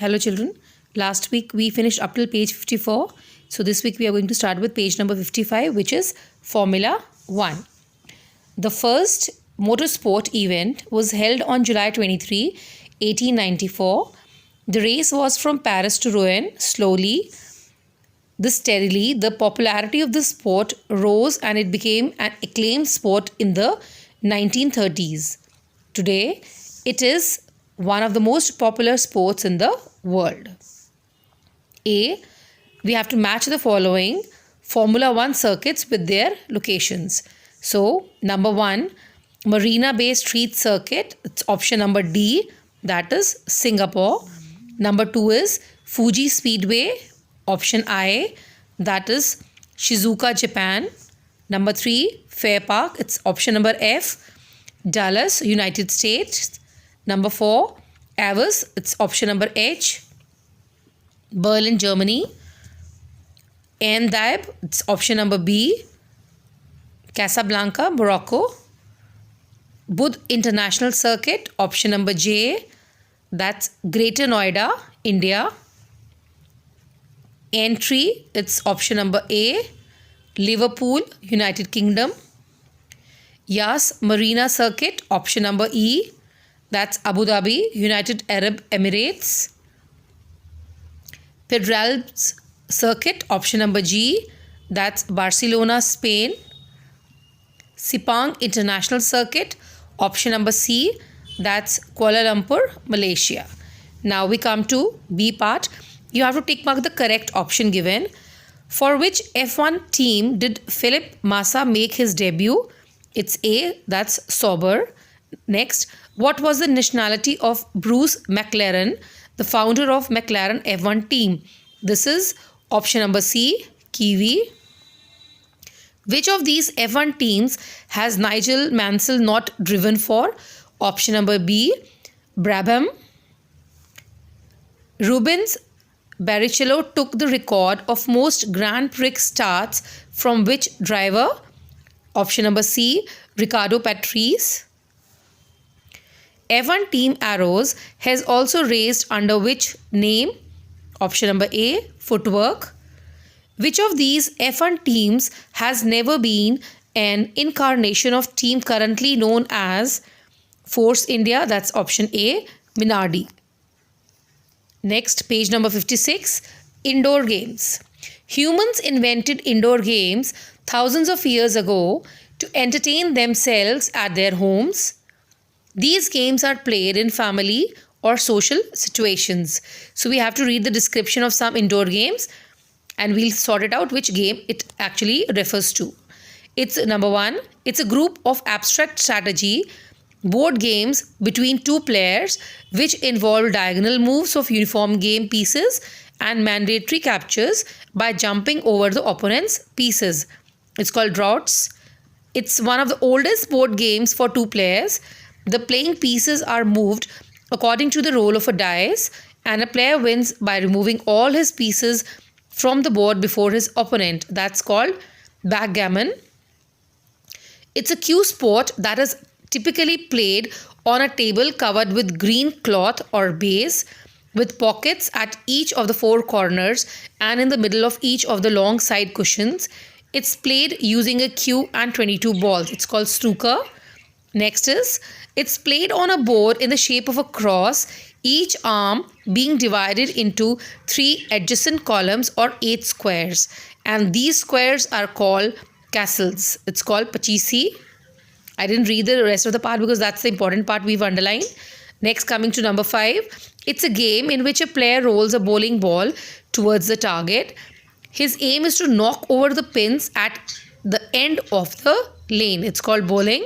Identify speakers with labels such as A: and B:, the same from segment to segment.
A: Hello children. Last week we finished up till page 54. So this week we are going to start with page number 55, which is Formula 1. The first motorsport event was held on July 23, 1894. The race was from Paris to Rouen. Slowly, steadily, the popularity of the sport rose and it became an acclaimed sport in the 1930s. Today, it is one of the most popular sports in the world. A. We have to match the following Formula 1 circuits with their locations. So, number 1, Marina Bay Street Circuit. It's option number D, that is Singapore. Number 2 is Fuji Speedway, option I, that is Shizuoka, Japan. Number 3, Fair Park. It's option number F, Dallas, United States. Number 4, Avis. It's option number H, Berlin, Germany. Endib. It's option number B, Casablanca, Morocco. Budh International Circuit, option number J, that's Greater Noida, India. Entry, it's option number A, Liverpool, United Kingdom. Yas Marina Circuit, option number E, that's Abu Dhabi, United Arab Emirates. Pedralbes Circuit, option number G, that's Barcelona, Spain. Sepang International Circuit, option number C, that's Kuala Lumpur, Malaysia. Now we come to B part. You have to tick mark the correct option given. For which F1 team did Felipe Massa make his debut? It's A, that's Sauber. Next, what was the nationality of Bruce McLaren, the founder of McLaren F1 team? This is option number C, Kiwi. Which of these F1 teams has Nigel Mansell not driven for? Option number B, Brabham. Rubens Barrichello took the record of most Grand Prix starts from which driver? Option number C, Ricardo Patrese. F1 Team Arrows has also raced under which name? Option number A, Footwork. Which of these F1 teams has never been an incarnation of team currently known as Force India? That's option A, Minardi. Next, page number 56, Indoor Games. Humans invented indoor games thousands of years ago to entertain themselves at their homes. These games are played in family or social situations. So we have to read the description of some indoor games and we'll sort it out which game it actually refers to. It's number 1, it's a group of abstract strategy board games between two players which involve diagonal moves of uniform game pieces and mandatory captures by jumping over the opponent's pieces. It's called Draughts. It's one of the oldest board games for two players. The playing pieces are moved according to the roll of a dice and a player wins by removing all his pieces from the board before his opponent. That's called backgammon. It's a cue sport that is typically played on a table covered with green cloth or baize with pockets at each of the 4 corners and in the middle of each of the long side cushions. It's played using a cue and 22 balls. It's called snooker. Next is, it's played on a board in the shape of a cross, each arm being divided into 3 adjacent columns or 8 squares. And these squares are called castles. It's called pachisi. I didn't read the rest of the part because that's the important part we've underlined. Next, coming to number 5. It's a game in which a player rolls a bowling ball towards the target. His aim is to knock over the pins at the end of the lane. It's called bowling.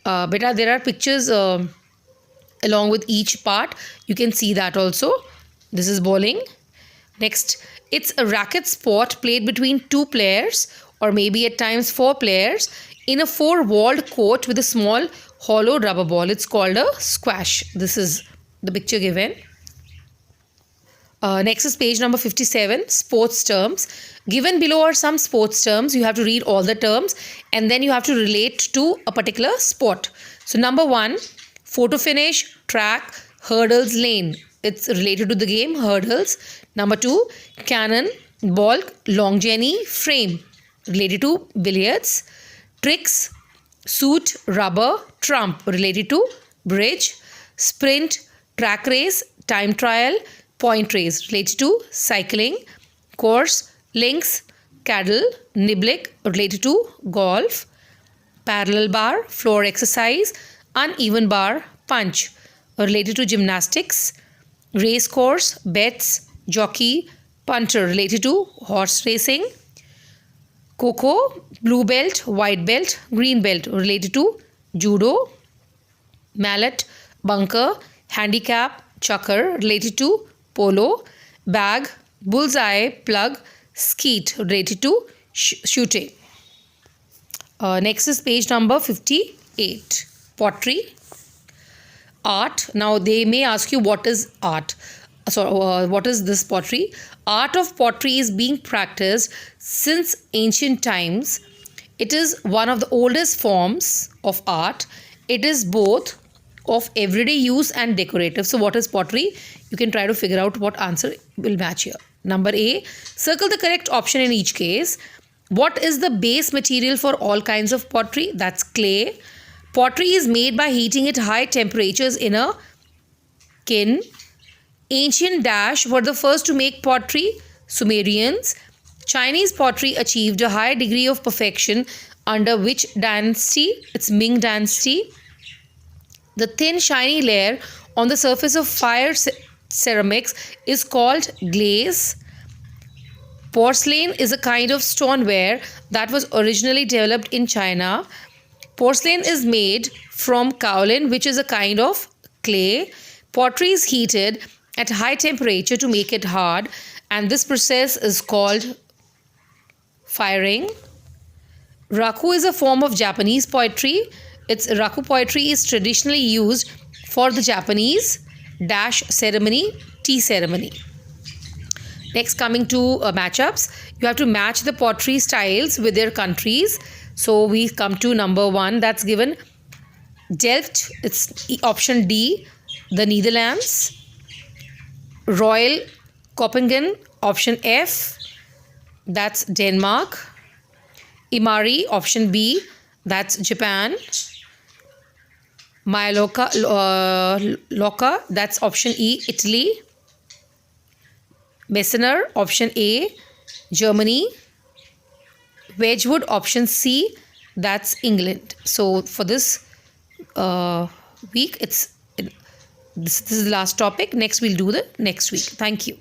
A: Beta, there are pictures along with each part. You can see that also. This is bowling. Next, it's a racket sport played between 2 players or maybe at times 4 players in a 4-walled court with a small hollow rubber ball. It's called a squash. This is the picture given. Next is page number 57, sports terms. Given below are some sports terms. You have to read all the terms and then you have to relate to a particular sport. So number 1, photo finish, track, hurdles, lane. it's related to the game hurdles. Number 2, cannon, balk, long jenny, frame, related to billiards. Tricks, suit, rubber, trump, related to bridge. Sprint, track race, time trial, point race, related to cycling. Course, links, cattle, niblick, related to golf. Parallel bar, floor exercise. Uneven bar, punch, related to gymnastics. Race course, bets, jockey, punter, related to horse racing. Coco, blue belt, white belt, green belt, related to judo. Mallet, bunker, handicap, chucker, related to polo. Bag, bullseye, plug, skeet, related to shooting. Next is page number 58. Pottery. Art. Now they may ask you what is art. So what is this pottery? Art of pottery is being practiced since ancient times. It is one of the oldest forms of art. It is both of everyday use and decorative. So what is pottery? You can try to figure out what answer will match here. Number A, circle the correct option in each case. What is the base material for all kinds of pottery? That's clay. Pottery is made by heating at high temperatures in a kiln. Ancient dash were the first to make pottery, Sumerians. Chinese pottery achieved a high degree of perfection under which dynasty? It's Ming dynasty. The thin shiny layer on the surface of fire ceramics is called glaze. Porcelain is a kind of stoneware that was originally developed in China. Porcelain is made from kaolin, which is a kind of clay. Pottery is heated at high temperature to make it hard, and this process is called firing. Raku is a form of Japanese poetry. Raku poetry is traditionally used for the Japanese dash ceremony, tea ceremony. Next, coming to matchups, you have to match the pottery styles with their countries. So we come to number 1, that's given Delft, it's option D, the Netherlands. Royal Copenhagen, option F, that's Denmark. Imari, option B, that's Japan. Maiorca, Loca, that's option E, Italy. Messner, option A, Germany. Wedgwood, option C, that's England. So for this week, this is the last topic. Next, we'll do the next week. Thank you.